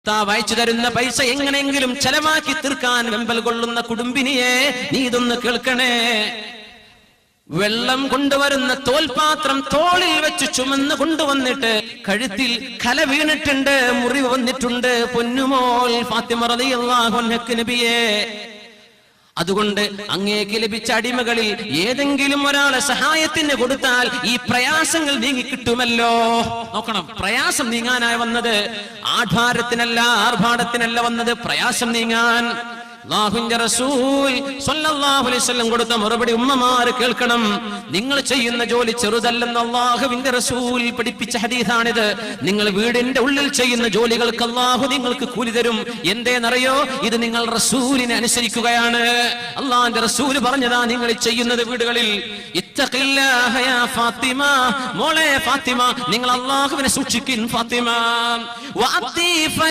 ഭർത്താവ് അയച്ചു തരുന്ന പൈസ എങ്ങനെയെങ്കിലും ചെലവാക്കി തീർക്കാൻ വെമ്പൽ കൊള്ളുന്ന കുടുംബിനിയെ, നീ ഇതൊന്ന് കേൾക്കണേ. വെള്ളം കൊണ്ടുവരുന്ന തോൽപാത്രം തോളിൽ വെച്ച് ചുമന്ന് കൊണ്ടുവന്നിട്ട് കഴുത്തിൽ കല വീണിട്ടുണ്ട്, മുറിവ് വന്നിട്ടുണ്ട്. പൊന്നുമോൾ ഫാത്തിമ റളിയല്ലാഹു അൻഹക്ക് നബിയേ, അതുകൊണ്ട് അങ്ങേക്ക് ലഭിച്ച അടിമകളിൽ ഏതെങ്കിലും ഒരാളെ സഹായത്തിന് കൊടുത്താൽ ഈ പ്രയാസങ്ങൾ നീങ്ങി കിട്ടുമല്ലോ. നോക്കണം, പ്രയാസം നീങ്ങാനായി വന്നത് ആഢാരത്തിനല്ല, ആർഭാടത്തിനല്ല വന്നത്, പ്രയാസം നീങ്ങാൻ. അല്ലാഹുവിന്റെ റസൂൽ സ്വല്ലല്ലാഹു അലൈഹി വസല്ലം കൊടുത്ത മറുപടി ഉമ്മമാര് കേൾക്കണം. നിങ്ങൾ ചെയ്യുന്ന ജോലി ചെറുതല്ലെന്ന് അല്ലാഹുവിന്റെ റസൂൽ പഠിപ്പിച്ച ഹദീസാണിത്. നിങ്ങൾ വീടിന്റെ ഉള്ളിൽ ചെയ്യുന്ന ജോലികൾക്ക് അല്ലാഹു നിങ്ങൾക്ക് കൂലി തരും. എന്തേന്നറിയോ? ഇത് നിങ്ങൾ റസൂലിനെ അനുസരിക്കുകയാണ്. അല്ലാഹുവിന്റെ റസൂൽ പറഞ്ഞതാ നിങ്ങൾ ചെയ്യുന്നത് വീടുകളിൽ. ഇത്തഖില്ലാഹ യാ ഫാത്തിമ, മോളെ ഫാത്തിമ, നിങ്ങൾ അല്ലാഹുവിനെ സൂക്ഷിക്കിൻ ഫാത്തിമ.